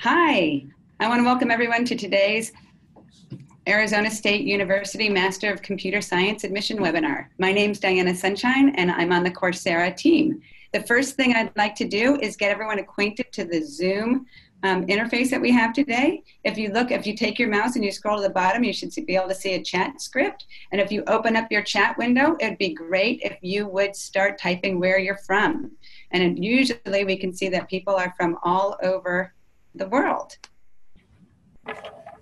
Hi, I want to welcome everyone to today's Arizona State University Master of Computer Science admission webinar. My name's Diana Sunshine and I'm on the Coursera team. The first thing I'd like to do is get everyone acquainted to the Zoom interface that we have today. If you take your mouse and you scroll to the bottom, you should be able to see a chat script. And if you open up your chat window, it'd be great if you would start typing where you're from. And usually we can see that people are from all over the world.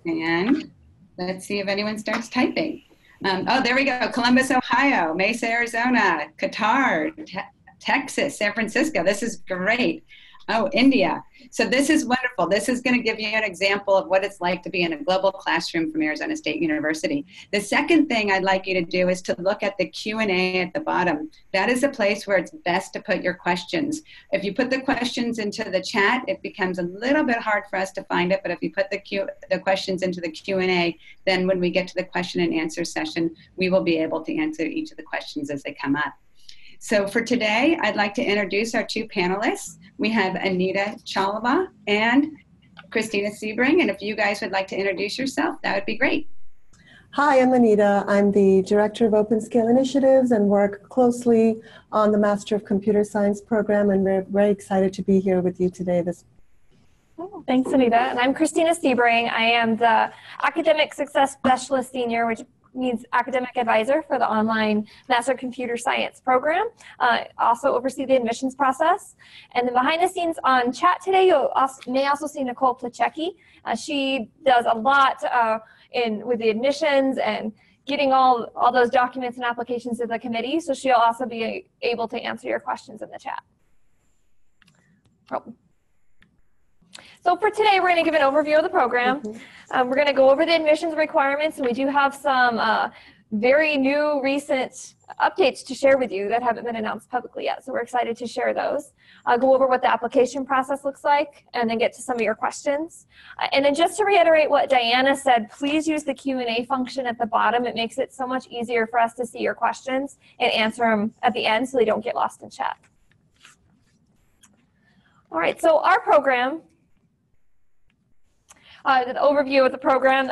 And let's see if anyone starts typing. Oh, there we go. Columbus, Ohio, Mesa, Arizona, Qatar, Texas, San Francisco. This is great. Oh, India. So this is wonderful. This is going to give you an example of what it's like to be in a global classroom from Arizona State University. The second thing I'd like you to do is to look at the Q&A at the bottom. That is a place where it's best to put your questions. If you put the questions into the chat, it becomes a little bit hard for us to find it, but if you put the questions into the Q&A, then when we get to the question and answer session, we will be able to answer each of the questions as they come up. So for today, I'd like to introduce our two panelists. We have Anita Chalava and Christina Sebring, and if you guys would like to introduce yourself, that would be great. Hi, I'm Anita. I'm the Director of Open Scale Initiatives and work closely on the Master of Computer Science program, and we're very excited to be here with you today. Thanks, Anita. And I'm Christina Sebring. I am the Academic Success Specialist Senior, which means academic advisor for the online Master of Computer Science program. Also oversee the admissions process. And then behind the scenes on chat today, you may also see Nicole Plachecki. She does a lot with the admissions and getting all those documents and applications to the committee. So she'll also be able to answer your questions in the chat. So for today, we're going to give an overview of the program. We're going to go over the admissions requirements, and we do have some very new, recent updates to share with you that haven't been announced publicly yet. So we're excited to share those. I'll go over what the application process looks like, and then get to some of your questions. And then just to reiterate what Diana said, please use the Q&A function at the bottom. It makes it so much easier for us to see your questions and answer them at the end so they don't get lost in chat. All right, so our program, the overview of the program,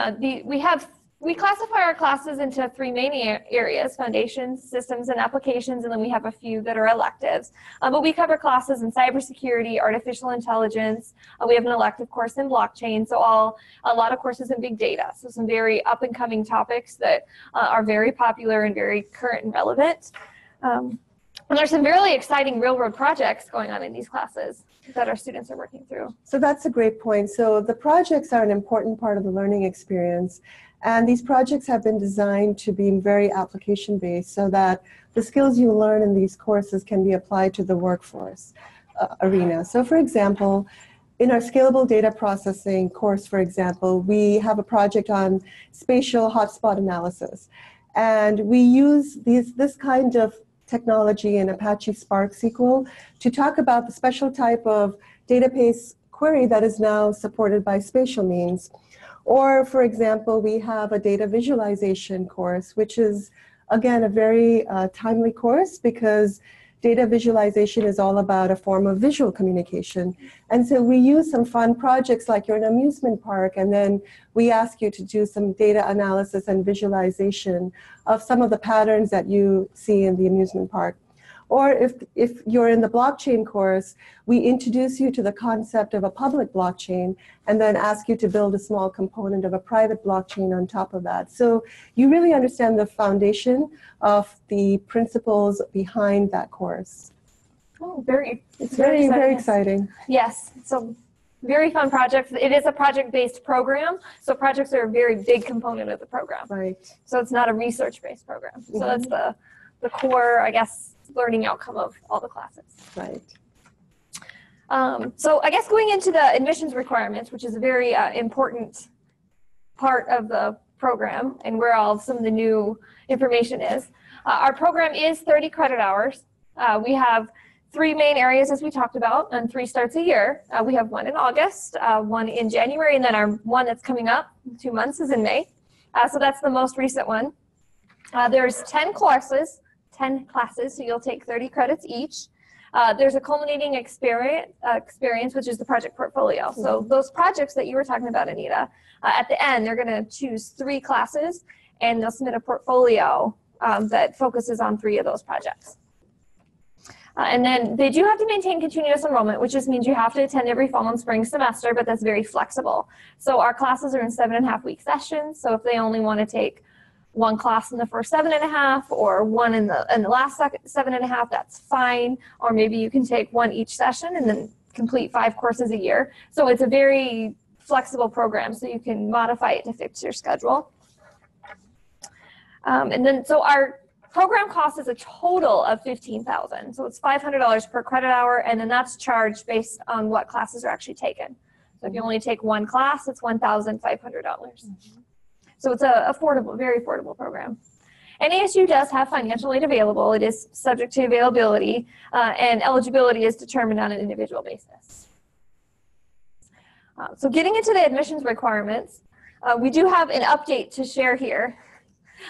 we classify our classes into three main areas: foundations, systems, and applications, and then we have a few that are electives. But we cover classes in cybersecurity, artificial intelligence. We have an elective course in blockchain, so a lot of courses in big data. So some very up-and-coming topics that are very popular and very current and relevant. And there's some really exciting real-world projects going on in these classes that our students are working through. So that's a great point. So the projects are an important part of the learning experience, and these projects have been designed to be very application-based so that the skills you learn in these courses can be applied to the workforce arena. So for example, in our scalable data processing course, for example, we have a project on spatial hotspot analysis, and we use this kind of technology in Apache Spark SQL to talk about the special type of database query that is now supported by spatial means. Or, for example, we have a data visualization course, which is, again, a very timely course because data visualization is all about a form of visual communication. And so we use some fun projects like you're in an amusement park, and then we ask you to do some data analysis and visualization of some of the patterns that you see in the amusement park. Or if you're in the blockchain course, we introduce you to the concept of a public blockchain and then ask you to build a small component of a private blockchain on top of that. So you really understand the foundation of the principles behind that course. Oh, it's very exciting. Yes, so very fun project. It is a project-based program, so projects are a very big component of the program. Right. So it's not a research-based program. So that's the core, I guess, learning outcome of all the classes. Right. So I guess going into the admissions requirements, which is a very important part of the program and where some of the new information is. Our program is 30 credit hours. We have three main areas, as we talked about, and 3 starts a year. We have one in August, one in January, and then our one that's coming up in 2 months is in May. So that's the most recent one. There's 10 classes, so you'll take 30 credits each. There's a culminating experience, which is the project portfolio. So those projects that you were talking about, Anita, at the end, they're going to choose 3 classes, and they'll submit a portfolio that focuses on 3 of those projects. And then they do have to maintain continuous enrollment, which just means you have to attend every fall and spring semester, but that's very flexible. So our classes are in 7.5-week sessions. So if they only want to take 1 class in the first 7.5 or 1 in the last 7.5, that's fine. Or maybe you can take 1 each session and then complete 5 courses a year. So it's a very flexible program, so you can modify it to fit your schedule. And then so our program cost is a total of $15,000. So it's $500 per credit hour, and then that's charged based on what classes are actually taken. So if you only take 1 class, it's $1,500. So it's a affordable, very affordable program. And ASU does have financial aid available. It is subject to availability, and eligibility is determined on an individual basis. So getting into the admissions requirements, we do have an update to share here.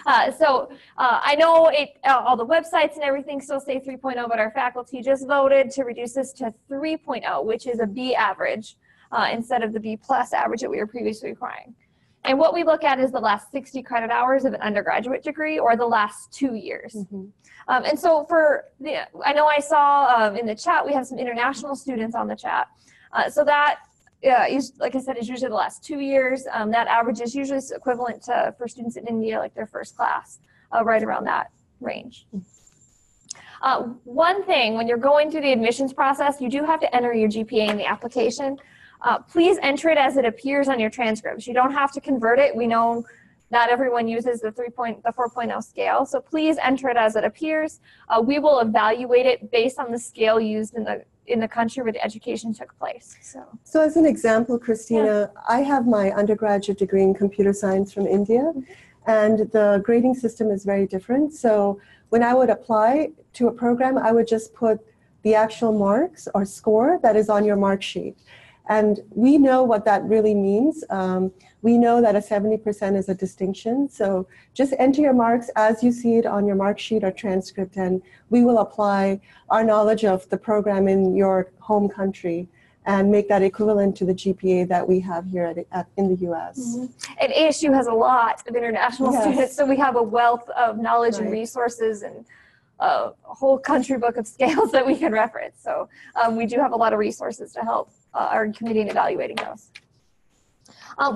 I know all the websites and everything still say 3.0, but our faculty just voted to reduce this to 3.0, which is a B average instead of the B plus average that we were previously requiring. And what we look at is the last 60 credit hours of an undergraduate degree or the last 2 years. And so I know I saw in the chat, we have some international students on the chat. So that like I said, is usually the last 2 years. That average is usually equivalent to, for students in India, like their first class, right around that range. One thing, when you're going through the admissions process, you do have to enter your GPA in the application. Please enter it as it appears on your transcripts. You don't have to convert it. We know not everyone uses the 4.0 scale, so please enter it as it appears. We will evaluate it based on the scale used in the country where the education took place. So as an example, Christina, I have my undergraduate degree in computer science from India, and the grading system is very different. So when I would apply to a program, I would just put the actual marks or score that is on your mark sheet. And we know what that really means. We know that a 70% is a distinction. So just enter your marks as you see it on your mark sheet or transcript, and we will apply our knowledge of the program in your home country and make that equivalent to the GPA that we have here in the US. And ASU has a lot of international students, so we have a wealth of knowledge and resources and a whole country book of scales that we can reference. So we do have a lot of resources to help our committee in evaluating those.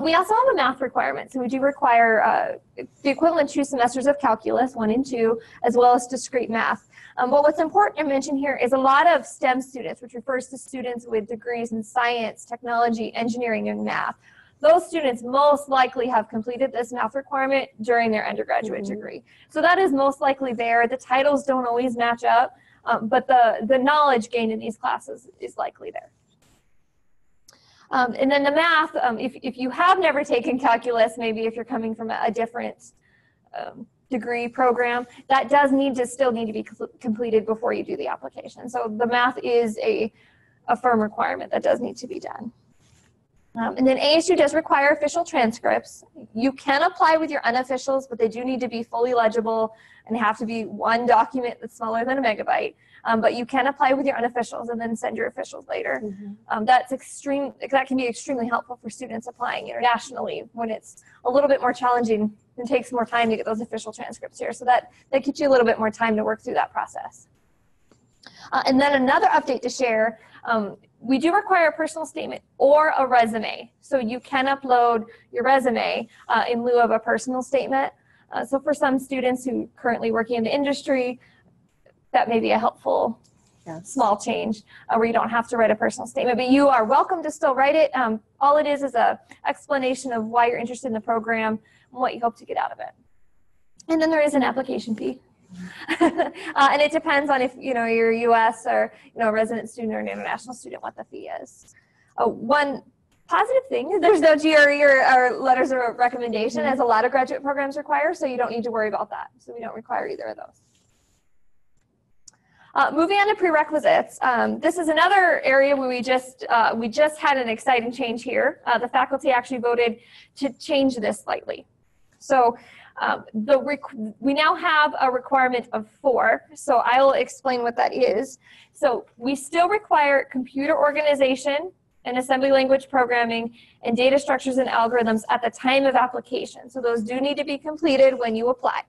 We also have a math requirement, so we do require the equivalent 2 semesters of calculus, 1 and 2, as well as discrete math. But what's important to mention here is a lot of STEM students, which refers to students with degrees in science, technology, engineering, and math. Those students most likely have completed this math requirement during their undergraduate degree. So that is most likely there. The titles don't always match up, but the knowledge gained in these classes is likely there. And then the math, if you have never taken calculus, maybe if you're coming from a different degree program, that does still need to be completed before you do the application. So the math is a firm requirement that does need to be done. And then ASU does require official transcripts. You can apply with your unofficials, but they do need to be fully legible and have to be 1 document that's smaller than a megabyte. But you can apply with your unofficials and then send your officials later. That can be extremely helpful for students applying internationally when it's a little bit more challenging and takes more time to get those official transcripts here. So that gives you a little bit more time to work through that process. And then another update to share, we do require a personal statement or a resume. So you can upload your resume in lieu of a personal statement. So for some students who are currently working in the industry, that may be a helpful small change where you don't have to write a personal statement, but you are welcome to still write it. All it is a explanation of why you're interested in the program and what you hope to get out of it. And then there is an application fee. And it depends on if you're a U.S. or a resident student or an international student, what the fee is. One positive thing is there's no GRE or letters of recommendation, as a lot of graduate programs require, so you don't need to worry about that. So we don't require either of those. Moving on to prerequisites, this is another area where we just had an exciting change here. The faculty actually voted to change this slightly. So We now have a requirement of 4, so I will explain what that is. So we still require computer organization and assembly language programming and data structures and algorithms at the time of application. So those do need to be completed when you apply.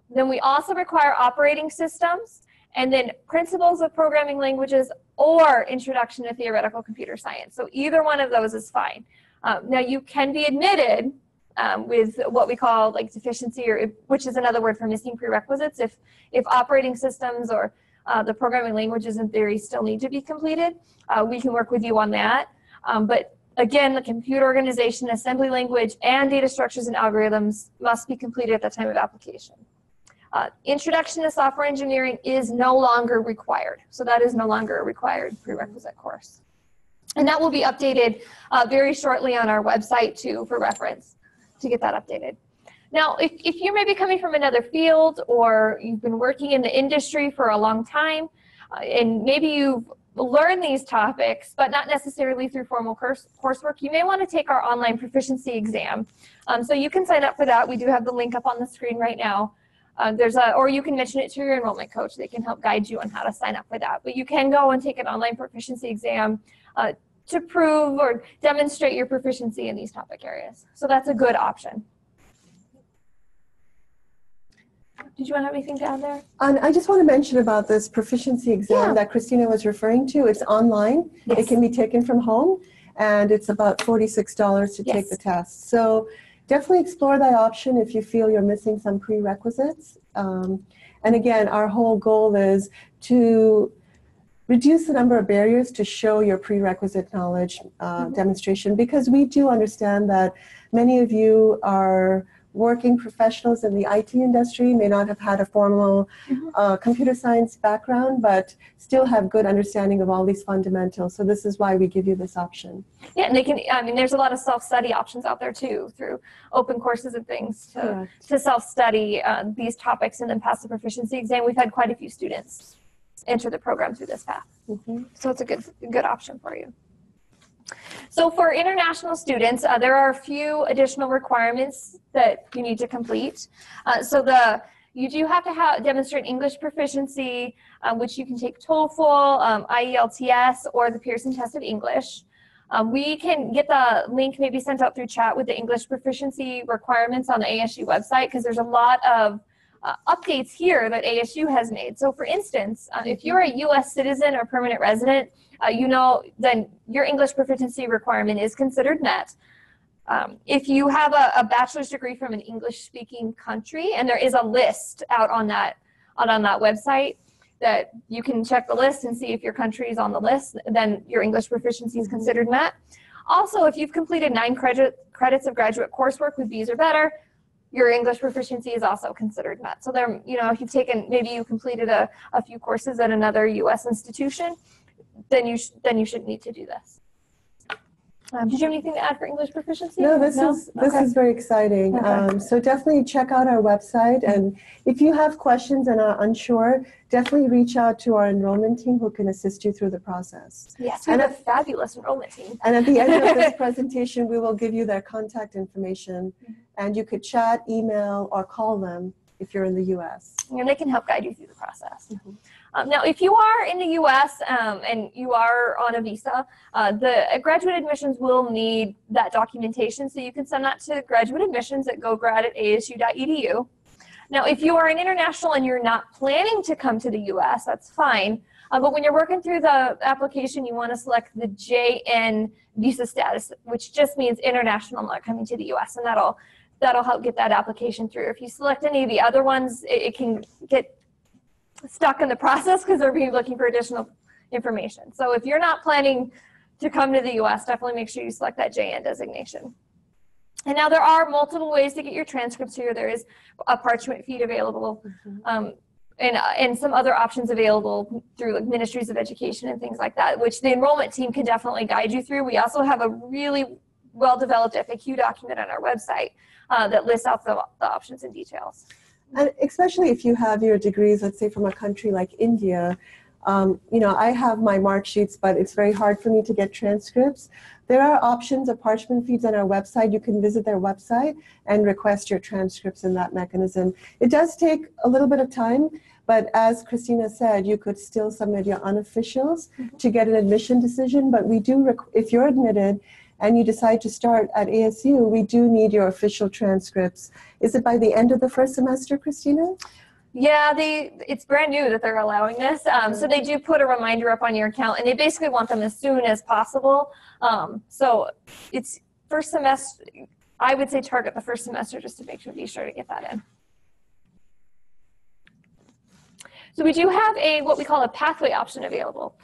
Then we also require operating systems and then principles of programming languages or introduction to theoretical computer science. So either one of those is fine. Now you can be admitted with what we call like deficiency, or which is another word for missing prerequisites. If operating systems or the programming languages in theory still need to be completed, we can work with you on that. But again, the computer organization, assembly language, and data structures and algorithms must be completed at the time of application. Introduction to software engineering is no longer required. So that is no longer a required prerequisite course. And that will be updated very shortly on our website too, for reference, to get that updated. Now, if you're maybe coming from another field or you've been working in the industry for a long time, and maybe you've learned these topics, but not necessarily through formal coursework, you may want to take our online proficiency exam. So you can sign up for that. We do have the link up on the screen right now. Or you can mention it to your enrollment coach. They can help guide you on how to sign up for that. But you can go and take an online proficiency exam to prove or demonstrate your proficiency in these topic areas. So that's a good option. Did you want to have anything to add there? I just want to mention about this proficiency exam that Christina was referring to. It's online. Yes. It can be taken from home, and it's about $46 to take the test. So definitely explore that option if you feel you're missing some prerequisites. And again, our whole goal is to reduce the number of barriers to show your prerequisite knowledge demonstration, because we do understand that many of you are working professionals in the IT industry, may not have had a formal computer science background, but still have good understanding of all these fundamentals. So this is why we give you this option. Yeah, and they can, I mean, there's a lot of self-study options out there too, through open courses and things to self-study these topics and then pass the proficiency exam. We've had quite a few students enter the program through this path. So it's a good option for you. So for international students, there are a few additional requirements that you need to complete. You do have to demonstrate English proficiency, which you can take TOEFL, IELTS, or the Pearson Test of English. We can get the link maybe sent out through chat with the English proficiency requirements on the ASU website, because there's a lot of updates here that ASU has made. So for instance, if you're a U.S. citizen or permanent resident, then your English proficiency requirement is considered met. If you have a bachelor's degree from an English-speaking country, and there is a list out on that website that you can check the list and see if your country is on the list, then your English proficiency is considered met. Also, if you've completed 9 credits of graduate coursework with B's or better, your English proficiency is also considered met. So there, if you've taken, maybe you completed a few courses at another U.S. institution, then you shouldn't need to do this. Did you have anything to add for English proficiency? No, this is very exciting. Okay. So definitely check out our website, and if you have questions and are unsure, definitely reach out to our enrollment team who can assist you through the process. Yes, we have a fabulous enrollment team. And at the end of this presentation, we will give you their contact information, and you could chat, email, or call them if you're in the U.S. And they can help guide you through the process. Now, if you are in the U.S. And you are on a visa, the graduate admissions will need that documentation, so you can send that to graduate admissions at gograd@asu.edu. Now, if you are an international and you're not planning to come to the U.S., that's fine. But when you're working through the application, you want to select the JN visa status, which just means international, not coming to the U.S., and that'll help get that application through. If you select any of the other ones, it can get stuck in the process because they're looking for additional information. So if you're not planning to come to the U.S., definitely make sure you select that JN designation. And now there are multiple ways to get your transcripts here. There is a parchment feed available, and some other options available through like ministries of education and things like that, which the enrollment team can definitely guide you through. We also have a really well-developed FAQ document on our website that lists out the options and details. And especially if you have your degrees, let's say from a country like India, I have my mark sheets, but it's very hard for me to get transcripts. There are options of parchment feeds on our website. You can visit their website and request your transcripts in that mechanism. It does take a little bit of time, but as Christina said, you could still submit your unofficials to get an admission decision. But we do, if you're admitted and you decide to start at ASU, we do need your official transcripts. Is it by the end of the first semester, Christina? Yeah, it's brand new that they're allowing this. So they do put a reminder up on your account, and they basically want them as soon as possible. So it's first semester, I would say target the first semester just to be sure to get that in. So we do have what we call a pathway option available.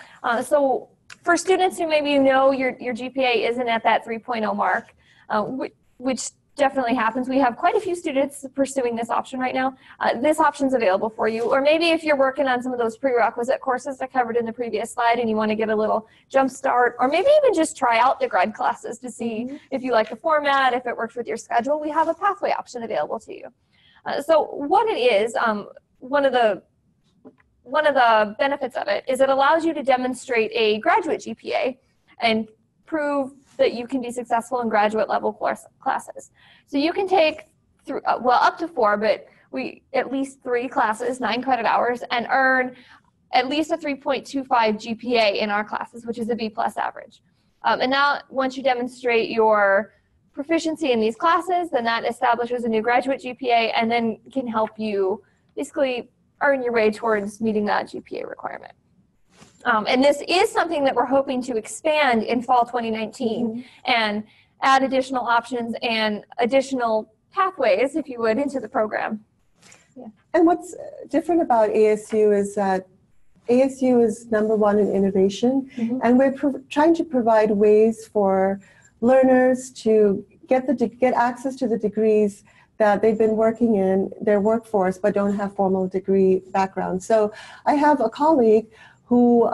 So for students who maybe know your GPA isn't at that 3.0 mark, which definitely happens. We have quite a few students pursuing this option right now. This option's available for you. Or maybe if you're working on some of those prerequisite courses that I covered in the previous slide and you want to get a little jump start, or maybe even just try out the grad classes to see if you like the format, if it works with your schedule, we have a pathway option available to you. So what it is, one of the benefits of it is it allows you to demonstrate a graduate GPA and prove that you can be successful in graduate level classes. So you can take up to 4, but at least 3 classes, 9 credit hours, and earn at least a 3.25 GPA in our classes, which is a B+ average. And now once you demonstrate your proficiency in these classes, then that establishes a new graduate GPA and then can help you basically earn your way towards meeting that GPA requirement. And this is something that we're hoping to expand in fall 2019 and add additional options and additional pathways, if you would, into the program. Yeah. And what's different about ASU is that ASU is #1 in innovation, and we're trying to provide ways for learners to get access to the degrees that they've been working in their workforce but don't have formal degree background. So I have a colleague who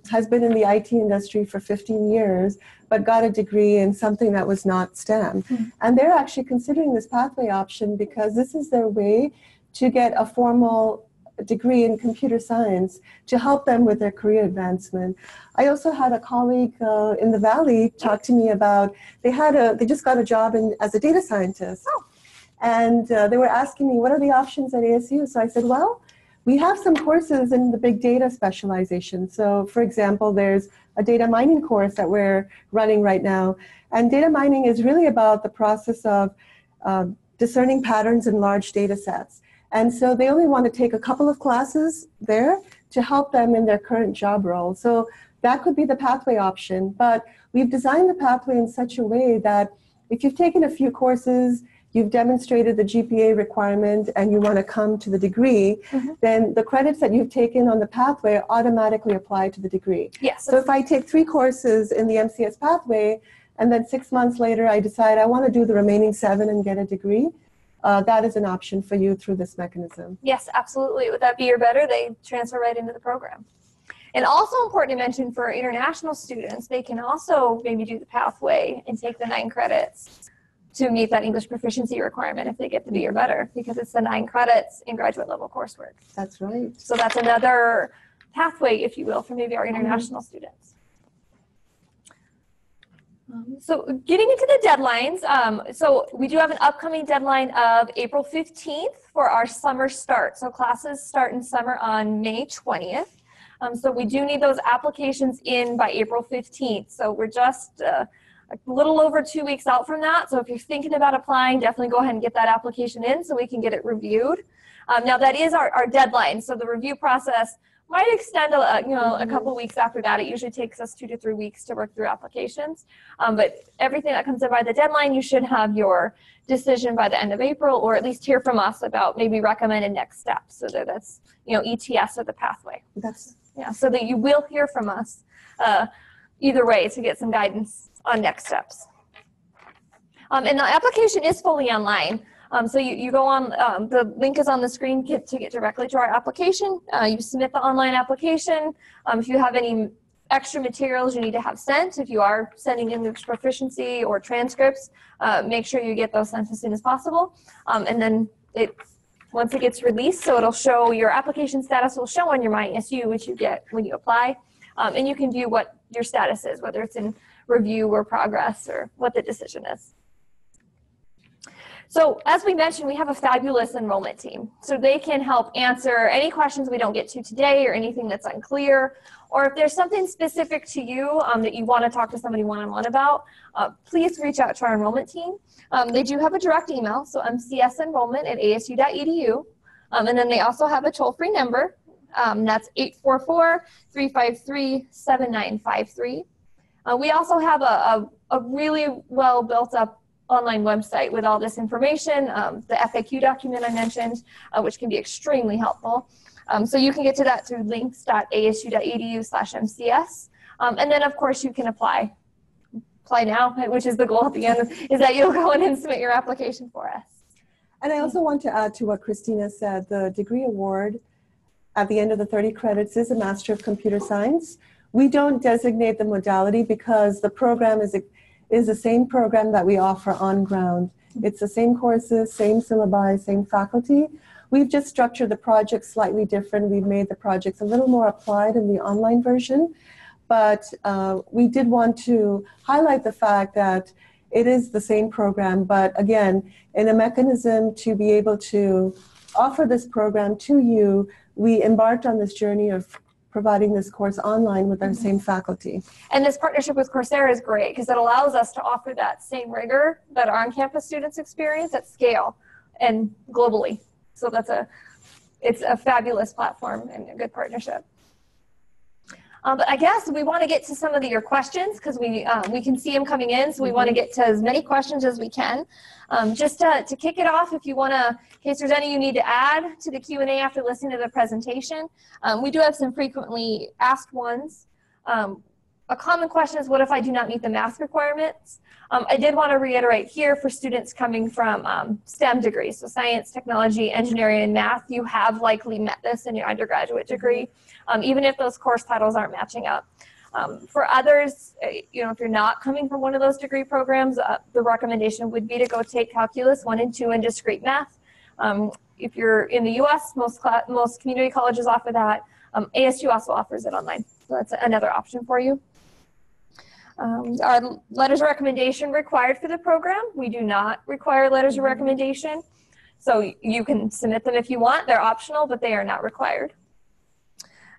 has been in the IT industry for 15 years, but got a degree in something that was not STEM. And they're actually considering this pathway option because this is their way to get a formal degree in computer science to help them with their career advancement. I also had a colleague in the Valley talk to me about, they just got a job as a data scientist. And they were asking me, what are the options at ASU? So I said, well, we have some courses in the big data specialization. So for example, there's a data mining course that we're running right now. And data mining is really about the process of discerning patterns in large data sets. And so they only want to take a couple of classes there to help them in their current job role. So that could be the pathway option. But we've designed the pathway in such a way that if you've taken a few courses, you've demonstrated the GPA requirement, and you want to come to the degree, then the credits that you've taken on the pathway automatically apply to the degree. Yes. So if I take 3 courses in the MCS pathway, and then 6 months later I decide I want to do the remaining 7 and get a degree, that is an option for you through this mechanism. Yes, absolutely. Would that be or better? They transfer right into the program. And also important to mention for international students, they can also maybe do the pathway and take the 9 credits to meet that English proficiency requirement if they get the B or better, because it's the 9 credits in graduate level coursework. That's right. So that's another pathway, if you will, for maybe our international students. So getting into the deadlines, so we do have an upcoming deadline of April 15th for our summer start. So classes start in summer on May 20th. So we do need those applications in by April 15th. So we're just a little over 2 weeks out from that. So if you're thinking about applying, definitely go ahead and get that application in so we can get it reviewed. Now that is our deadline. So the review process might extend a couple weeks after that. It usually takes us 2 to 3 weeks to work through applications. But everything that comes in by the deadline, you should have your decision by the end of April, or at least hear from us about maybe recommended next steps. So that's ETS or the pathway. So that you will hear from us either way to get some guidance on next steps. And the application is fully online. So you go on, the link is on the screen to get directly to our application. You submit the online application. If you have any extra materials you need to have sent, if you are sending English proficiency or transcripts, make sure you get those sent as soon as possible. And then once it gets released. So it'll show your application status will show on your MySU, which you get when you apply. And you can view what your status is, whether it's in review or progress or what the decision is. So as we mentioned, we have a fabulous enrollment team. So they can help answer any questions we don't get to today or anything that's unclear. Or if there's something specific to you that you want to talk to somebody one-on-one about, please reach out to our enrollment team. They do have a direct email, so mcsenrollment@asu.edu. And then they also have a toll-free number. That's 844-353-7953. We also have a really well built up online website with all this information, the FAQ document I mentioned, which can be extremely helpful. So you can get to that through links.asu.edu/MCS. And then of course you can apply now, which is the goal at the end, is that you'll go in and submit your application for us. And I also want to add to what Christina said, the degree award at the end of the 30 credits is a Master of Computer Science. We don't designate the modality because the program is the same program that we offer on ground. It's the same courses, same syllabi, same faculty. We've just structured the project slightly different. We've made the projects a little more applied in the online version, but we did want to highlight the fact that it is the same program, but again, in a mechanism to be able to offer this program to you, we embarked on this journey of providing this course online with our same faculty. And this partnership with Coursera is great because it allows us to offer that same rigor that our on-campus students experience at scale and globally. So it's a fabulous platform and a good partnership. But I guess we want to get to some of your questions because we can see them coming in, so we want to get to as many questions as we can. Just to kick it off, if you want to, in case there's any you need to add to the Q&A after listening to the presentation, we do have some frequently asked ones. A common question is, what if I do not meet the math requirements? I did want to reiterate here for students coming from STEM degrees, so science, technology, engineering, and math, you have likely met this in your undergraduate degree, even if those course titles aren't matching up. For others, if you're not coming from one of those degree programs, the recommendation would be to go take Calculus 1 and 2 and discrete math. If you're in the U.S., most community colleges offer that. ASU also offers it online, so that's another option for you. Are letters of recommendation required for the program? We do not require letters of recommendation. So you can submit them if you want. They're optional, but they are not required.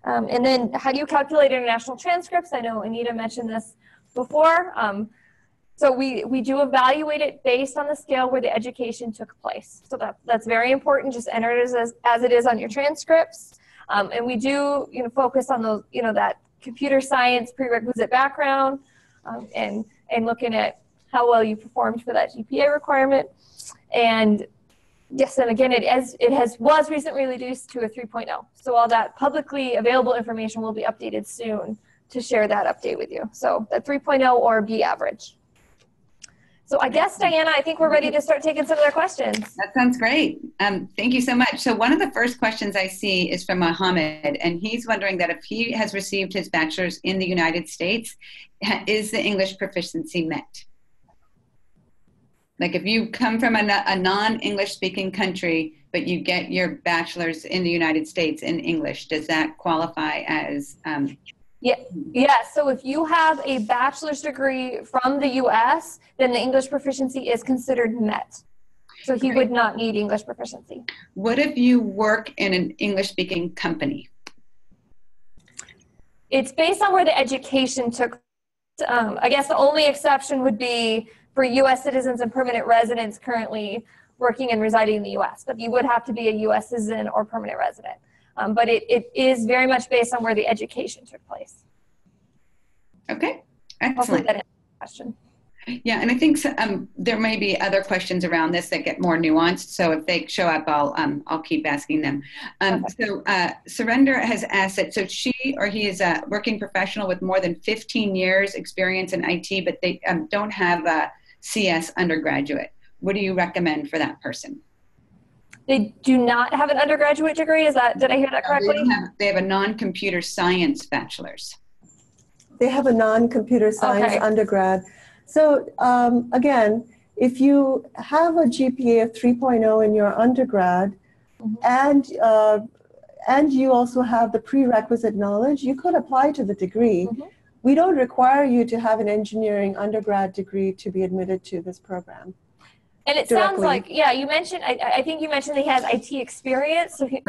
And then how do you calculate international transcripts? I know Anita mentioned this before. So we do evaluate it based on the scale where the education took place. So that's very important. Just enter it as it is on your transcripts. And we do focus on those, that computer science prerequisite background. And looking at how well you performed for that GPA requirement. And yes, and again, it was recently reduced to a 3.0. So all that publicly available information will be updated soon to share that update with you. So that 3.0 or B average. So I guess, Diana, I think we're ready to start taking some of their questions. That sounds great. Thank you so much. So one of the first questions I see is from Mohammed, and he's wondering that if he has received his bachelor's in the United States, is the English proficiency met? Like if you come from a non-English speaking country, but you get your bachelor's in the United States in English, does that qualify as... Yeah, so if you have a bachelor's degree from the U.S., then the English proficiency is considered met. So he would not need English proficiency. What if you work in an English-speaking company? It's based on where the education took. I guess the only exception would be for U.S. citizens and permanent residents currently working and residing in the U.S., but you would have to be a U.S. citizen or permanent resident. But it is very much based on where the education took place. Okay, excellent. That answers the question. Yeah, and I think there may be other questions around this that get more nuanced. So if they show up, I'll keep asking them. So Surrender has asked that, so she or he is a working professional with more than 15 years experience in IT, but they don't have a CS undergraduate. What do you recommend for that person? They do not have an undergraduate degree? Did I hear that correctly? They have a non-computer science bachelor's. They have a non-computer science undergrad. So again, if you have a GPA of 3.0 in your undergrad, and you also have the prerequisite knowledge, you could apply to the degree. We don't require you to have an engineering undergrad degree to be admitted to this program. And it sounds like, yeah, you mentioned, I think you mentioned that he has IT experience, so he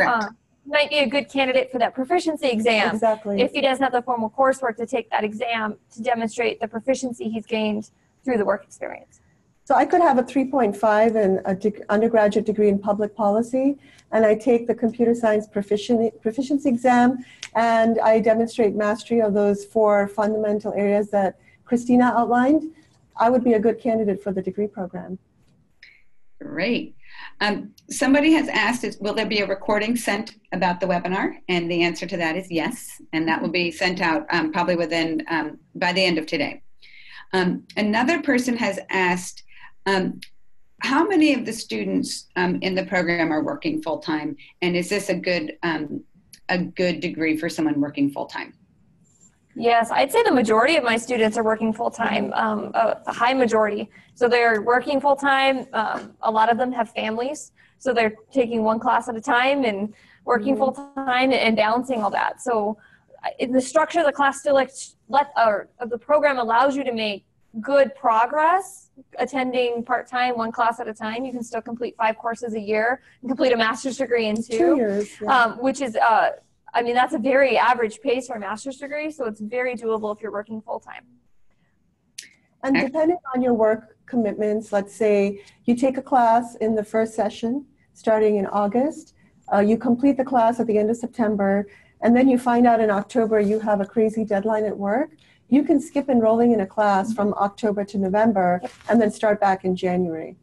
might be a good candidate for that proficiency exam. Exactly. If he doesn't have the formal coursework to take that exam to demonstrate the proficiency he's gained through the work experience. So I could have a 3.5 and an undergraduate degree in public policy, and I take the computer science proficiency exam, and I demonstrate mastery of those 4 fundamental areas that Christina outlined. I would be a good candidate for the degree program. Great. Somebody has asked, will there be a recording sent about the webinar? And the answer to that is yes. And that will be sent out probably within, by the end of today. Another person has asked, how many of the students in the program are working full-time? And is this a good degree for someone working full-time? Yes, I'd say the majority of my students are working full-time, a high majority. So they're working full-time. A lot of them have families, so they're taking one class at a time and working full-time and balancing all that. So the structure of the class still of the program allows you to make good progress attending part-time, one class at a time. You can still complete 5 courses a year and complete a master's degree in 2 years, which is I mean, that's a very average pace for a master's degree, so it's very doable if you're working full-time. And depending on your work commitments, let's say you take a class in the first session starting in August, you complete the class at the end of September, and then you find out in October you have a crazy deadline at work, you can skip enrolling in a class from October to November and then start back in January.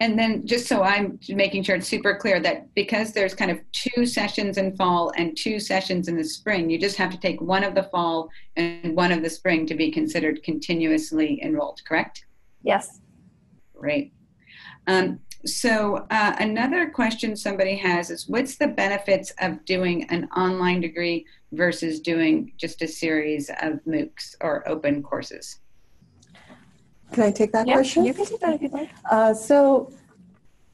And then just so I'm making sure it's super clear that because there's kind of 2 sessions in fall and 2 sessions in the spring, you just have to take one of the fall and one of the spring to be considered continuously enrolled, correct? Yes. Great. So another question somebody has is, what's the benefits of doing an online degree versus doing just a series of MOOCs or open courses? Can I take that question? You can take that if you'd like. So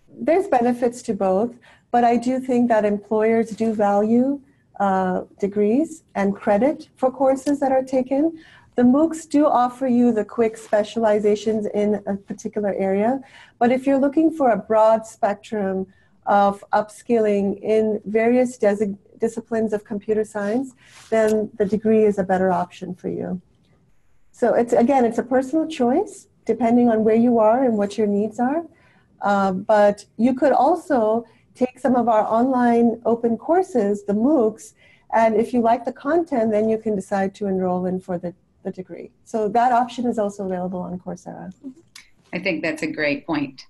there's benefits to both, but I do think that employers do value degrees and credit for courses that are taken. The MOOCs do offer you the quick specializations in a particular area, but if you're looking for a broad spectrum of upskilling in various disciplines of computer science, then the degree is a better option for you. So it's a personal choice depending on where you are and what your needs are. But you could also take some of our online open courses, the MOOCs, and if you like the content, then you can decide to enroll in for the degree. So that option is also available on Coursera. I think that's a great point.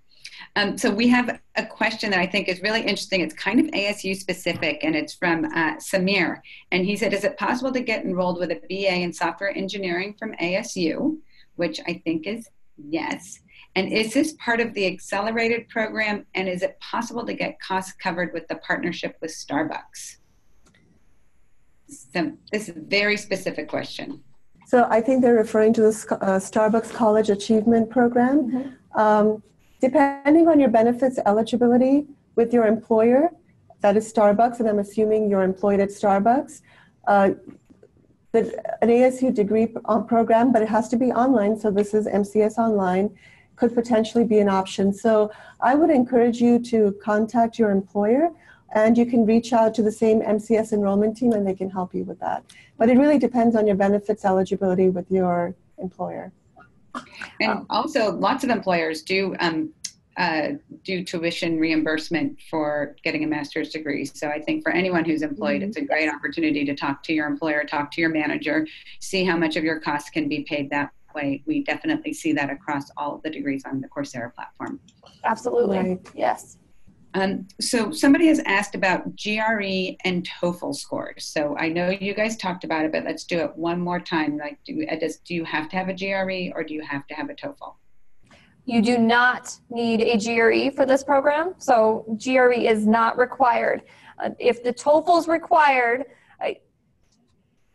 So we have a question that I think is really interesting. It's kind of ASU specific, and it's from Samir. And he said, is it possible to get enrolled with a BA in software engineering from ASU? Which I think is yes. And is this part of the accelerated program? And is it possible to get costs covered with the partnership with Starbucks? So this is a very specific question. So I think they're referring to the Starbucks College Achievement Program. Depending on your benefits eligibility with your employer, that is Starbucks, and I'm assuming you're employed at Starbucks, an ASU degree program, but it has to be online, so this is MCS Online, could potentially be an option. So I would encourage you to contact your employer, and you can reach out to the same MCS enrollment team and they can help you with that. But it really depends on your benefits eligibility with your employer. And also, lots of employers do tuition reimbursement for getting a master's degree. So I think for anyone who's employed, it's a great opportunity to talk to your employer, talk to your manager, see how much of your costs can be paid that way. We definitely see that across all of the degrees on the Coursera platform. Absolutely. Right. Yes. So somebody has asked about GRE and TOEFL scores. So I know you guys talked about it, but let's do it one more time. Like, do you have to have a GRE or do you have to have a TOEFL? You do not need a GRE for this program, so GRE is not required. If the TOEFL is required,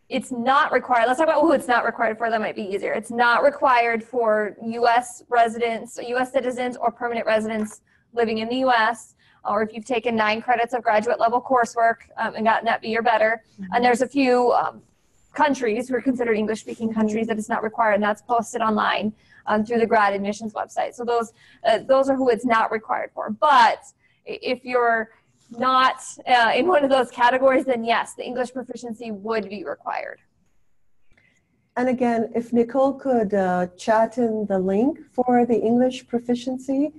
it's not required. Let's talk about who it's not required for. That might be easier. It's not required for U.S. residents, U.S. citizens, or permanent residents living in the U.S. or if you've taken 9 credits of graduate level coursework and gotten that B or better. And there's a few countries who are considered English-speaking countries that it's not required, and that's posted online through the grad admissions website. So those are who it's not required for. But if you're not in one of those categories, then yes, the English proficiency would be required. And again, if Nicole could chat in the link for the English proficiency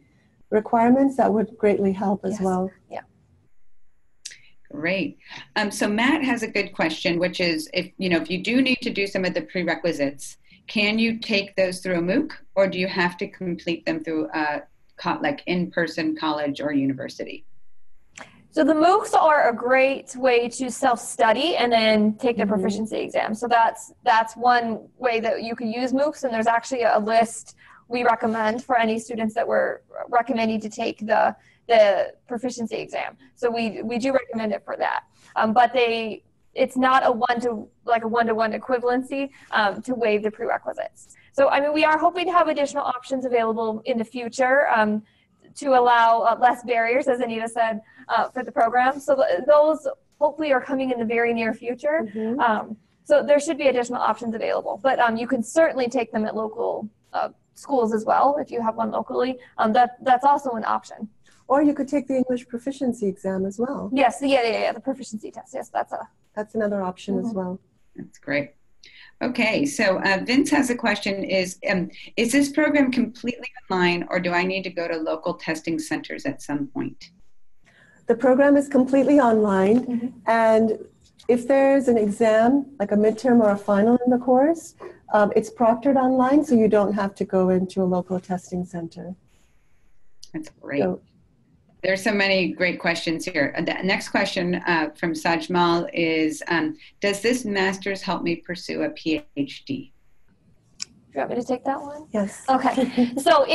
requirements, that would greatly help as well. Yeah. Great. So Matt has a good question, which is if you do need to do some of the prerequisites, can you take those through a MOOC, or do you have to complete them through like in-person college or university? So the MOOCs are a great way to self-study and then take the proficiency exam. So that's one way that you can use MOOCs, and there's actually a list we recommend for any students that we're recommending to take the proficiency exam. So we do recommend it for that. But it's not a one-to-one equivalency to waive the prerequisites. So I mean, we are hoping to have additional options available in the future to allow less barriers, as Anita said, for the program. So those hopefully are coming in the very near future. So there should be additional options available, but you can certainly take them at local schools as well if you have one locally. That's also an option. Or you could take the English proficiency exam as well. Yes, yeah, the proficiency test. Yes, that's another option as well. That's great. Okay, so Vince has a question, is this program completely online, or do I need to go to local testing centers at some point? The program is completely online, and if there's an exam, like a midterm or a final in the course, it's proctored online, so you don't have to go into a local testing center. That's great. There's so many great questions here. The next question from Sajmal is, does this master's help me pursue a PhD? Do you want me to take that one? Yes. Okay. So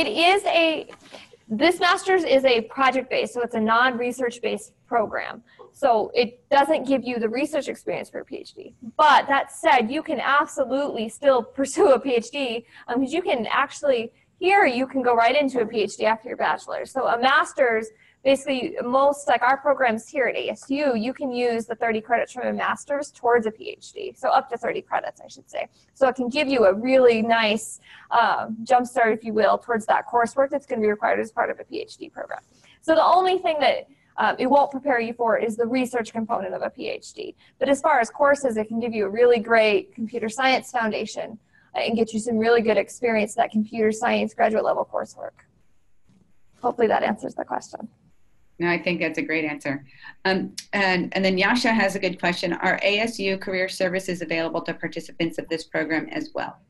this master's is a project-based, so it's a non-research-based program. So it doesn't give you the research experience for a PhD. But that said, you can absolutely still pursue a PhD because you can actually, here you can go right into a PhD after your bachelor's. So a master's, basically most, like our programs here at ASU, you can use the 30 credits from a master's towards a PhD. So up to 30 credits, I should say. So it can give you a really nice jump start, if you will, towards that coursework that's going to be required as part of a PhD program. So the only thing that it won't prepare you for is the research component of a PhD. But as far as courses, it can give you a really great computer science foundation and get you some really good experience in that computer science graduate level coursework. Hopefully that answers the question. No, I think that's a great answer. And then Yasha has a good question. Are ASU career services available to participants of this program as well?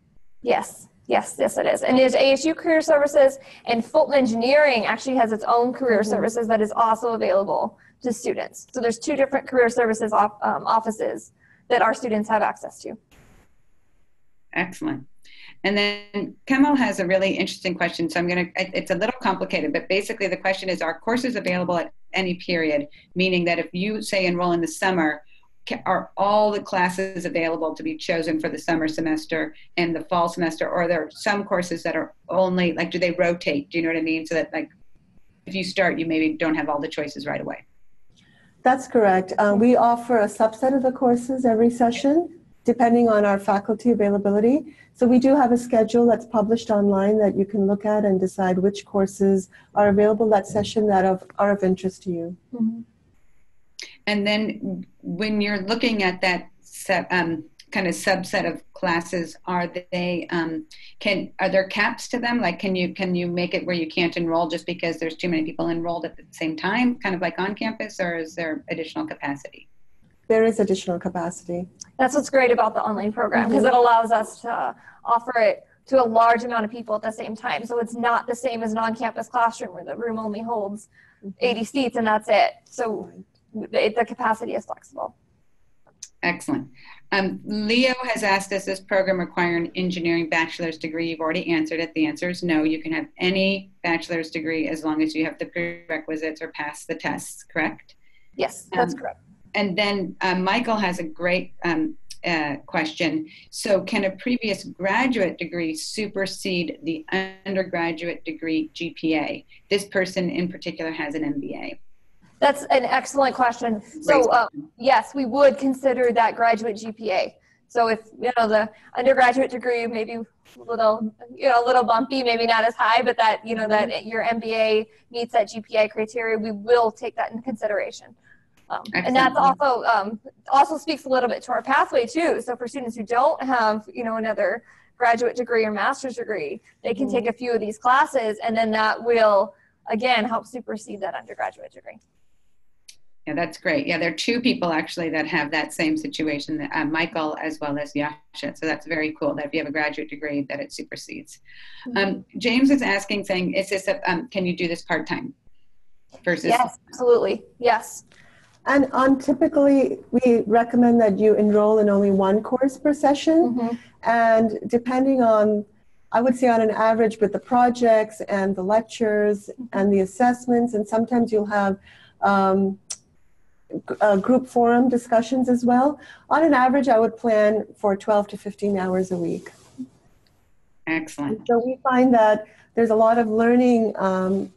Yes, it is. And there's ASU career services, and Fulton Engineering actually has its own career services that is also available to students. So there's 2 different career services offices that our students have access to. Excellent. And then Kemal has a really interesting question. So it's a little complicated, but basically the question is, are courses available at any period? Meaning that if you say enroll in the summer, are all the classes available to be chosen for the summer semester and the fall semester? Or are there some courses that are only, like, do they rotate? Do you know what I mean? So that, like, if you start, you maybe don't have all the choices right away. That's correct. We offer a subset of the courses every session, depending on our faculty availability. So we do have a schedule that's published online that you can look at and decide which courses are available that session that are of interest to you. And then when you're looking at that kind of subset of classes, are there caps to them? Like, can you make it where you can't enroll just because there's too many people enrolled at the same time, kind of like on campus, or is there additional capacity? There is additional capacity. That's what's great about the online program, because it allows us to offer it to a large amount of people at the same time. So it's not the same as an on-campus classroom where the room only holds 80 seats and that's it. So the capacity is flexible. Excellent. Leo has asked, does this program require an engineering bachelor's degree? You've already answered it. The answer is no. You can have any bachelor's degree as long as you have the prerequisites or pass the tests, correct? Yes, that's correct. And then Michael has a great question. So can a previous graduate degree supersede the undergraduate degree GPA? This person in particular has an MBA. That's an excellent question. So yes, we would consider that graduate GPA. So if, you know, the undergraduate degree maybe a little, you know, a little bumpy, maybe not as high, but that, you know, that your MBA meets that GPA criteria, we will take that into consideration. And that's also speaks a little bit to our pathway too. So for students who don't have, you know, another graduate degree or master's degree, they can take a few of these classes, and then that will, again, help supersede that undergraduate degree. Yeah, that's great. Yeah, there are two people actually that have that same situation, Michael as well as Yasha. So that's very cool that if you have a graduate degree that it supersedes. James is asking, saying, is this can you do this part-time versus? Yes, absolutely. Yes. And typically, we recommend that you enroll in only one course per session. And depending on, I would say on an average with the projects and the lectures and the assessments, and sometimes you'll have group forum discussions as well. On an average, I would plan for 12 to 15 hours a week. Excellent. And so we find that there's a lot of learning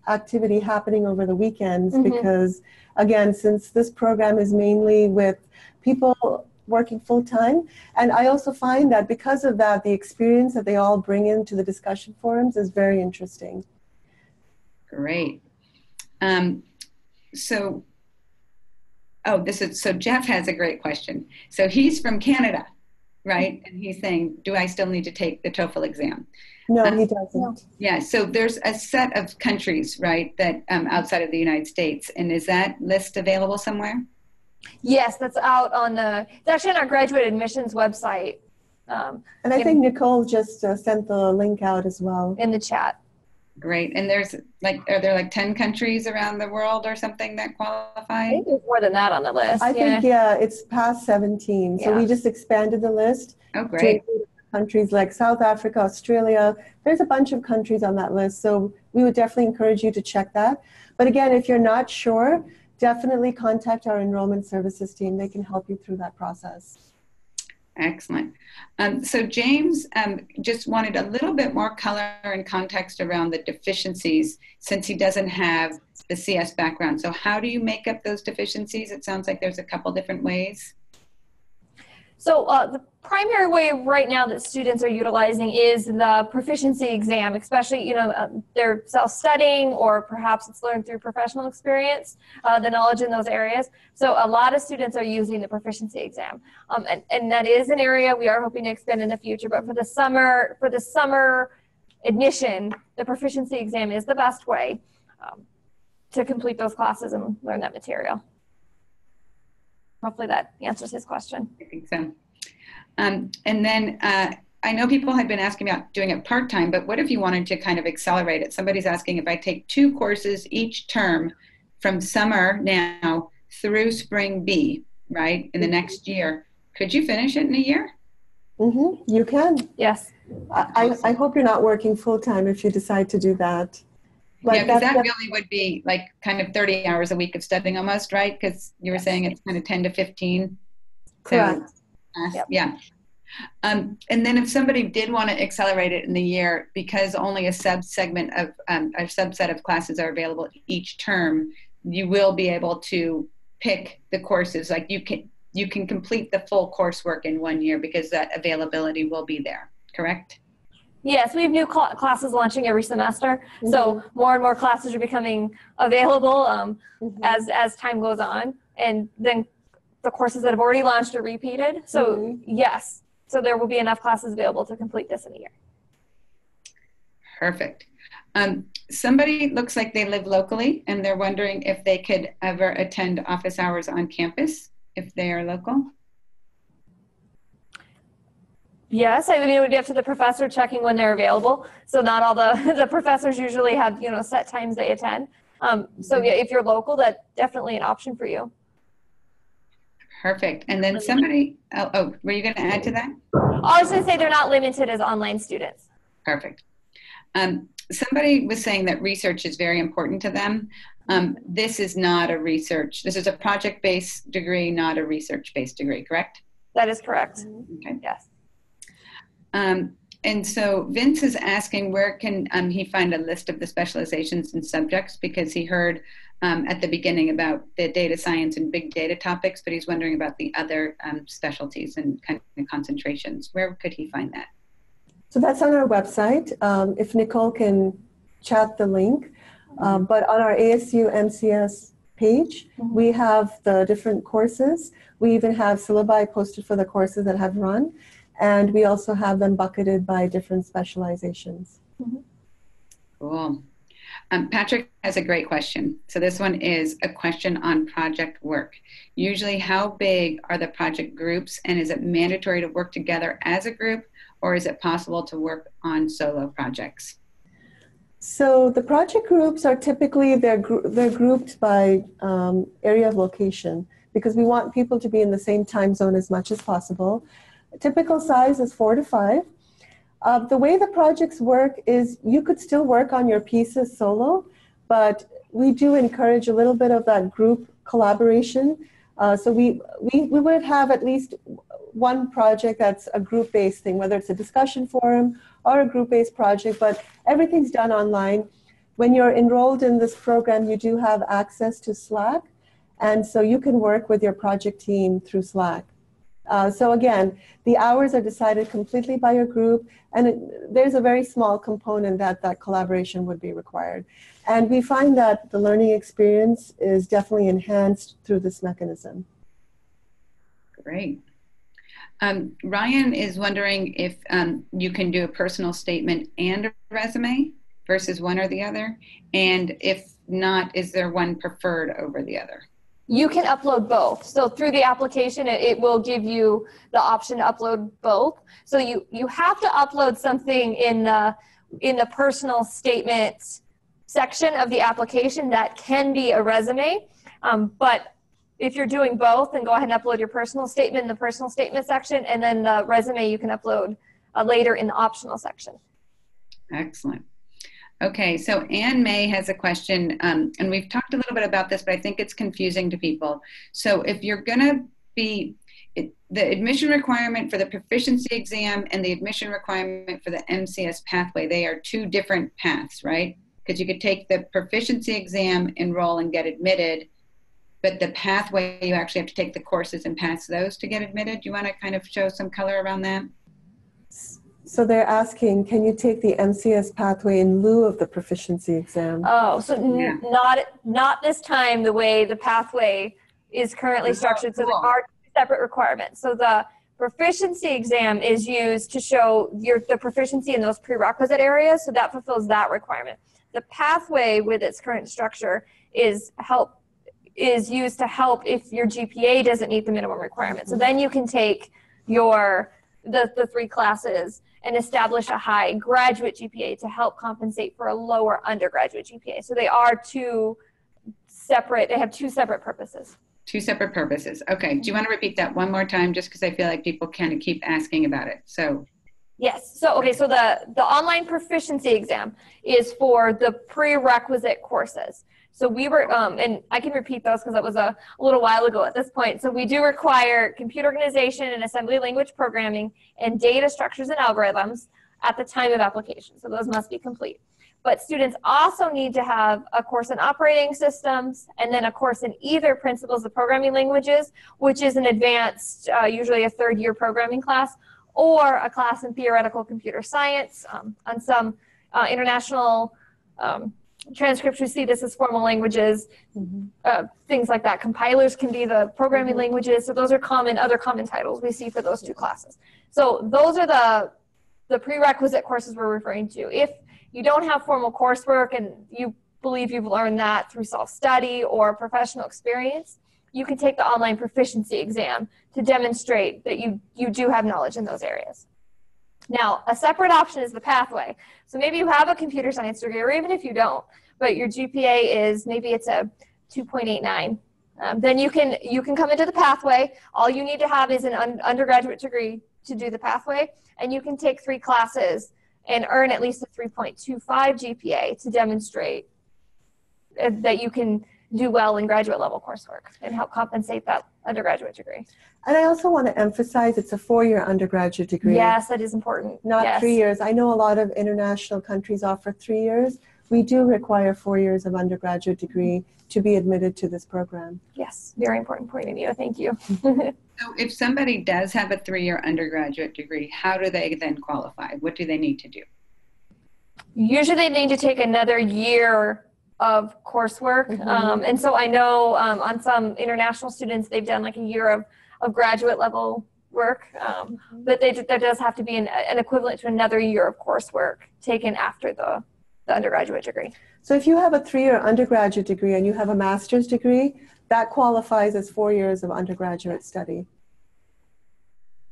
activity happening over the weekends because, again, since this program is mainly with people working full-time, and I also find that because of that, the experience that they all bring into the discussion forums is very interesting. Great. So Jeff has a great question. So he's from Canada, right? And he's saying, do I still need to take the TOEFL exam? No, he doesn't. Yeah, so there's a set of countries, right, that outside of the United States. And is that list available somewhere? Yes, that's out on it's actually on our graduate admissions website. And I think Nicole just sent the link out as well. In the chat. Great. And there's are there like 10 countries around the world or something that qualify? I think there's more than that on the list. I think, it's past 17. So we just expanded the list. Oh, great. To countries like South Africa, Australia. There's a bunch of countries on that list. So we would definitely encourage you to check that. But again, if you're not sure, definitely contact our enrollment services team. They can help you through that process. Excellent. So James just wanted a little bit more color and context around the deficiencies since he doesn't have the CS background. So how do you make up those deficiencies? It sounds like there's a couple different ways. So the primary way right now that students are utilizing is the proficiency exam, especially, you know, they're self-studying or perhaps it's learned through professional experience, the knowledge in those areas. So a lot of students are using the proficiency exam. And that is an area we are hoping to expand in the future, but for the summer admission, the proficiency exam is the best way to complete those classes and learn that material. Hopefully that answers his question. I think so. And then I know people had been asking about doing it part-time, but what if you wanted to kind of accelerate it? Somebody's asking if I take 2 courses each term from summer now through spring B, right, in the next year, could you finish it in a year? You can. Yes. I hope you're not working full-time if you decide to do that. Yeah, because that really would be like kind of 30 hours a week of studying almost, right? Because you were saying it's kind of 10 to 15. Correct. So, yeah. And then if somebody did want to accelerate it in the year, because only a subset of classes are available each term, you will be able to pick the courses. Like you can complete the full coursework in 1 year because that availability will be there, correct? Yes, we have new classes launching every semester, so more and more classes are becoming available as time goes on, and then the courses that have already launched are repeated. So yes, so there will be enough classes available to complete this in a year. Perfect. Somebody looks like they live locally, and they're wondering if they could ever attend office hours on campus if they are local. Yes, I mean, it would be up to the professor checking when they're available. So not all the professors usually have, you know, set times they attend. So yeah, if you're local, that's definitely an option for you. Perfect. And then somebody, were you going to add to that? I was going to say they're not limited as online students. Perfect. Somebody was saying that research is very important to them. This is not a research. This is a project-based degree, not a research-based degree, correct? That is correct. Okay. Yes. And so Vince is asking where can he find a list of the specializations and subjects, because he heard at the beginning about the data science and big data topics, but he's wondering about the other specialties and kind of concentrations. Where could he find that? So that's on our website. If Nicole can chat the link. But on our ASU MCS page, we have the different courses. We even have syllabi posted for the courses that have run. And we also have them bucketed by different specializations. Cool. Patrick has a great question. So this one is a question on project work. Usually, how big are the project groups, and is it mandatory to work together as a group, or is it possible to work on solo projects? So the project groups are typically, they're grouped by area of location, because we want people to be in the same time zone as much as possible. A typical size is 4 to 5. The way the projects work is you could still work on your pieces solo, but we do encourage a little bit of that group collaboration. So we would have at least one project that's a group-based thing, whether it's a discussion forum or a group-based project, but everything's done online. When you're enrolled in this program, you do have access to Slack, and so you can work with your project team through Slack. So again, the hours are decided completely by your group, and there's a very small component that collaboration would be required. And we find that the learning experience is definitely enhanced through this mechanism. Great. Ryan is wondering if you can do a personal statement and a resume versus one or the other, and if not, is there one preferred over the other? You can upload both. So through the application, it will give you the option to upload both. So you have to upload something in the personal statement section of the application that can be a resume. But if you're doing both, then go ahead and upload your personal statement in the personal statement section, and then the resume you can upload later in the optional section. Excellent. Okay, so Anne May has a question, and we've talked a little bit about this, but I think it's confusing to people. So if you're going to be, the admission requirement for the proficiency exam and the admission requirement for the MCS pathway, they are two different paths, right? Because you could take the proficiency exam, enroll, and get admitted, but the pathway, you actually have to take the courses and pass those to get admitted. Do you want to kind of show some color around that? So they're asking, can you take the MCS pathway in lieu of the proficiency exam? Oh, so yeah. Not this time the way the pathway is currently structured. So there are two separate requirements. So the proficiency exam is used to show the proficiency in those prerequisite areas, so that fulfills that requirement. The pathway with its current structure is used to help if your GPA doesn't meet the minimum requirement. So then you can take the 3 classes and establish a high graduate GPA to help compensate for a lower undergraduate GPA. So they are they have two separate purposes. Two separate purposes. Okay. Do you want to repeat that one more time, just because I feel like people kind of keep asking about it? So. Yes. So, okay. So the online proficiency exam is for the prerequisite courses. So we were, and I can repeat those because that was a little while ago at this point. So we do require computer organization and assembly language programming and data structures and algorithms at the time of application. So those must be complete. But students also need to have a course in operating systems and then a course in either principles of programming languages, which is an advanced, usually a 3rd-year programming class, or a class in theoretical computer science. On some international transcripts, we see this as formal languages, things like that. Compilers can be the programming languages. So those are other common titles we see for those 2 classes. So those are the prerequisite courses we're referring to. If you don't have formal coursework and you believe you've learned that through self-study or professional experience, you can take the online proficiency exam to demonstrate that you do have knowledge in those areas. Now, a separate option is the pathway. So maybe you have a computer science degree, or even if you don't, but your GPA is, maybe it's a 2.89. Then you can come into the pathway. All you need to have is an undergraduate degree to do the pathway, and you can take 3 classes and earn at least a 3.25 GPA to demonstrate that you can do well in graduate level coursework and help compensate that undergraduate degree. And I also want to emphasize it's a 4-year undergraduate degree. Yes, that is important. Not yes. 3 years. I know a lot of international countries offer 3 years. We do require 4 years of undergraduate degree to be admitted to this program. Yes, very important point, Anita. Thank you. So if somebody does have a 3-year undergraduate degree, how do they then qualify? What do they need to do? Usually they need to take another year of coursework. And so I know on some international students, they've done like a year of graduate level work, but there does have to be an equivalent to another year of coursework taken after the undergraduate degree. So if you have a 3-year undergraduate degree and you have a master's degree, that qualifies as 4 years of undergraduate study.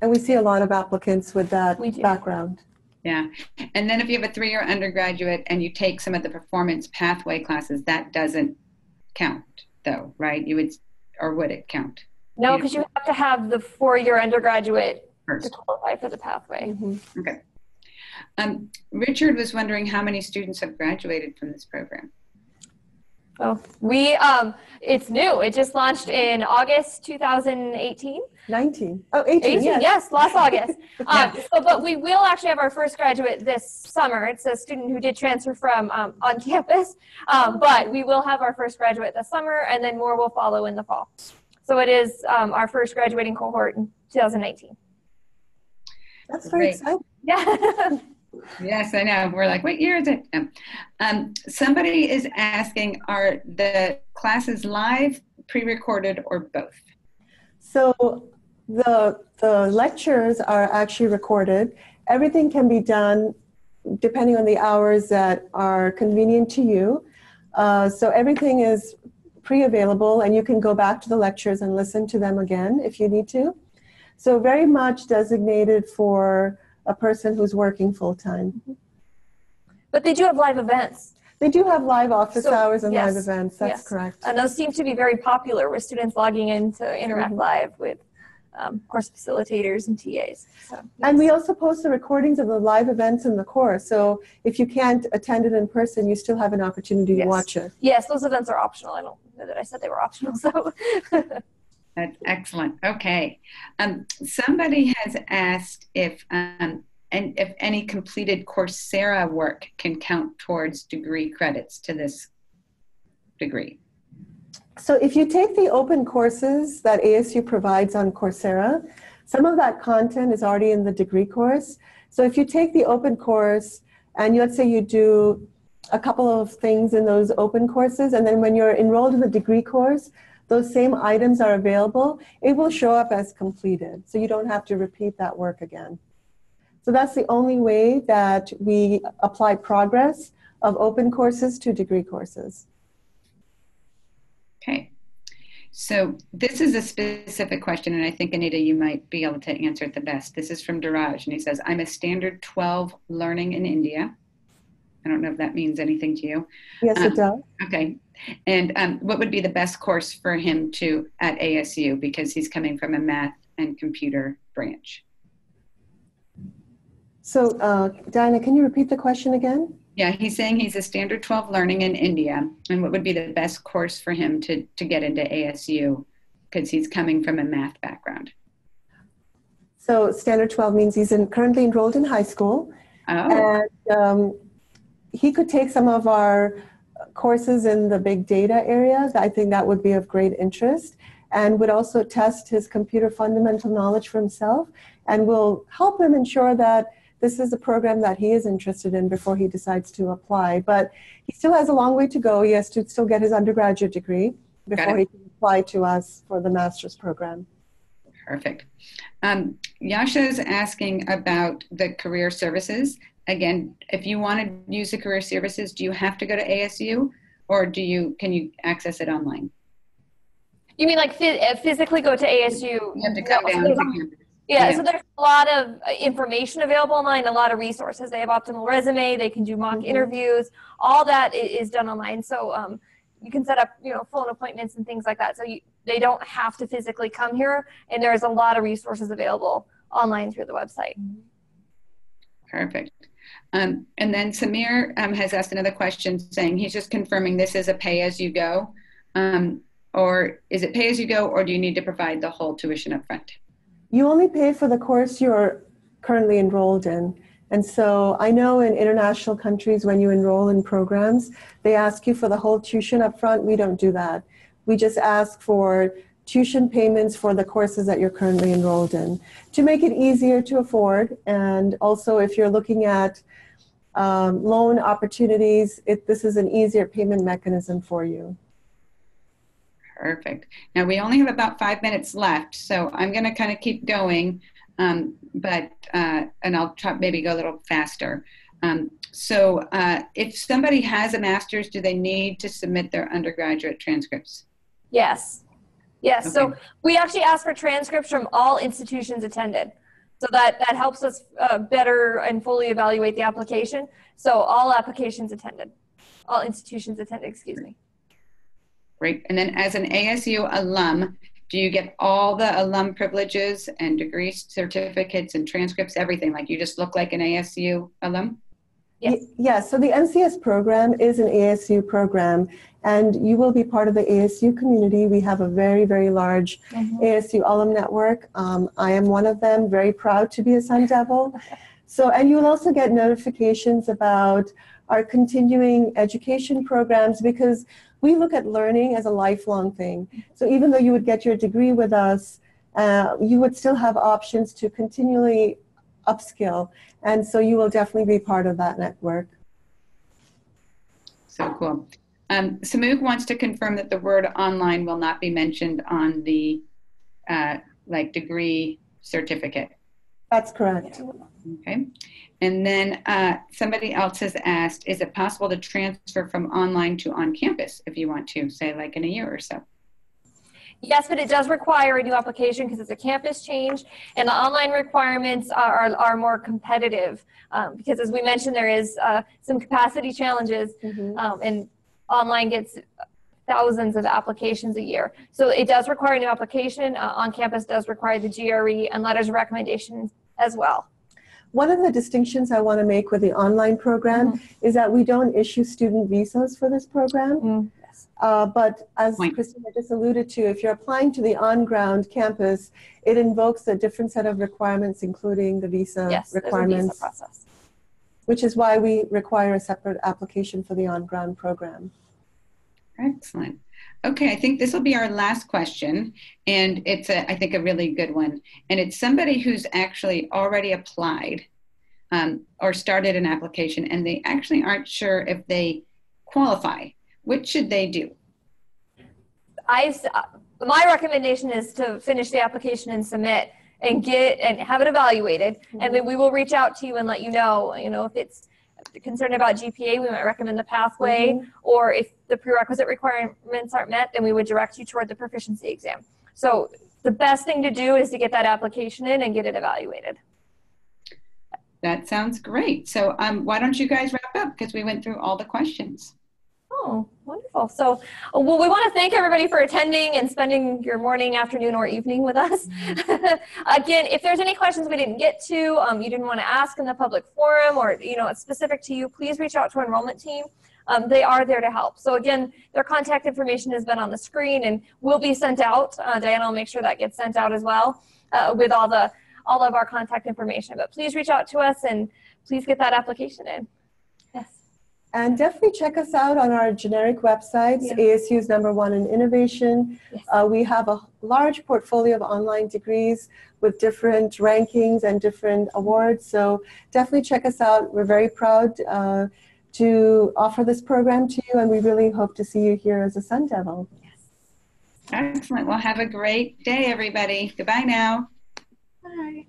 And we see a lot of applicants with that background. Yeah. And then if you have a 3-year undergraduate and you take some of the performance pathway classes, that doesn't count though, right? You would, or would it count? No, because you have to have the 4-year undergraduate first to qualify for the pathway. Okay. Richard was wondering how many students have graduated from this program. Oh, it's new. It just launched in August 2018. 19. Oh, 18, yes, last August. But we will actually have our first graduate this summer. It's a student who did transfer from on campus, but we will have our first graduate this summer, and then more will follow in the fall. So it is our first graduating cohort in 2019. That's very exciting. Yeah. Yes, I know. We're like, what year is it? Somebody is asking, are the classes live, pre-recorded, or both? So the lectures are actually recorded. Everything can be done depending on the hours that are convenient to you. So everything is pre-available, and you can go back to the lectures and listen to them again if you need to. So very much designated for a person who's working full-time. But they do have live events. They do have live office hours and live events. That's correct. And those seem to be very popular with students logging in to interact live with course facilitators and TAs. So, and we also post the recordings of the live events in the course. So if you can't attend it in person, you still have an opportunity to watch it. Yes, those events are optional. I don't know that I said they were optional. So. That's excellent. Okay. Somebody has asked if any completed Coursera work can count towards degree credits to this degree. So if you take the open courses that ASU provides on Coursera, some of that content is already in the degree course. So if you take the open course and let's say you do a couple of things in those open courses, and then when you're enrolled in the degree course, those same items are available, it will show up as completed. So you don't have to repeat that work again. So that's the only way that we apply progress of open courses to degree courses. Okay. So this is a specific question, and I think, Anita, you might be able to answer it the best. This is from Diraj, and he says, I'm a standard 12 learning in India. I don't know if that means anything to you. Yes, it does. Okay. And what would be the best course for him at ASU, because he's coming from a math and computer branch? So Diana, can you repeat the question again? Yeah, he's saying he's a standard 12 learning in India, and what would be the best course for him to get into ASU, because he's coming from a math background? So standard 12 means he's currently enrolled in high school. Oh. And he could take some of our courses in the big data area. I think that would be of great interest, and would also test his computer fundamental knowledge for himself, and will help him ensure that this is a program that he is interested in before he decides to apply. But he still has a long way to go. He has to still get his undergraduate degree before he can apply to us for the master's program. Perfect. Yasha is asking about the career services. Again, if you want to use the career services, do you have to go to ASU, or can you access it online? You mean like physically go to ASU? You have to come down to campus. Yeah, so there's a lot of information available online, a lot of resources. They have Optimal Resume, they can do mock interviews, all that is done online. So you can set up, phone appointments and things like that. So they don't have to physically come here, and there's a lot of resources available online through the website. Perfect. And then Samir has asked another question saying he's just confirming this is a pay-as-you-go or is it pay as you go, or do you need to provide the whole tuition up front? You only pay for the course you're currently enrolled in. And so I know in international countries, when you enroll in programs, they ask you for the whole tuition up front. We don't do that. We just ask for tuition payments for the courses that you're currently enrolled in to make it easier to afford. And also, if you're looking at loan opportunities, this is an easier payment mechanism for you. Perfect. Now we only have about 5 minutes left, so I'm going to kind of keep going, and I'll try maybe go a little faster. So if somebody has a master's, do they need to submit their undergraduate transcripts? Yes. Yes. Okay. So we actually ask for transcripts from all institutions attended. So that helps us better and fully evaluate the application. So all applications attended, all institutions attended, excuse me. Great. And then as an ASU alum, do you get all the alum privileges and degree certificates and transcripts, everything? Like you just look like an ASU alum? Yes. Yes, so the NCS program is an ASU program, and you will be part of the ASU community. We have a very, very large ASU alum network. I am one of them, very proud to be a Sun Devil. So, and you'll also get notifications about our continuing education programs, because we look at learning as a lifelong thing. So even though you would get your degree with us, you would still have options to continually upskill. And so you will definitely be part of that network. So cool. Samuk wants to confirm that the word online will not be mentioned on the degree certificate. That's correct. Okay. And then somebody else has asked, is it possible to transfer from online to on campus if you want to, say like in a year or so? Yes, but it does require a new application because it's a campus change, and the online requirements are more competitive because, as we mentioned, there is some capacity challenges, and online gets thousands of applications a year. So it does require a new application. On campus does require the GRE and letters of recommendation as well. One of the distinctions I want to make with the online program is that we don't issue student visas for this program. But as Christina just alluded to, if you're applying to the on-ground campus, it invokes a different set of requirements, including the visa requirements, visa process, which is why we require a separate application for the on-ground program. Excellent. Okay, I think this will be our last question, and it's, I think, a really good one. And it's somebody who's actually already applied or started an application, and they actually aren't sure if they qualify. What should they do? My recommendation is to finish the application and submit and have it evaluated, and then we will reach out to you and let you know. If it's concerned about GPA, we might recommend the pathway, or if the prerequisite requirements aren't met, then we would direct you toward the proficiency exam. So the best thing to do is to get that application in and get it evaluated. That sounds great. So why don't you guys wrap up, because we went through all the questions. Oh, wonderful. So, well, we want to thank everybody for attending and spending your morning, afternoon, or evening with us. Again, if there's any questions we didn't get to, you didn't want to ask in the public forum, or it's specific to you, please reach out to our enrollment team. They are there to help. So again, their contact information has been on the screen and will be sent out. Diana will make sure that gets sent out as well with all of our contact information. But please reach out to us and please get that application in. Yes. And definitely check us out on our generic websites, ASU's #1 in innovation. Yes. We have a large portfolio of online degrees with different rankings and different awards. So definitely check us out. We're very proud to offer this program to you, and we really hope to see you here as a Sun Devil. Yes. Excellent. Well, have a great day, everybody. Goodbye now. Bye.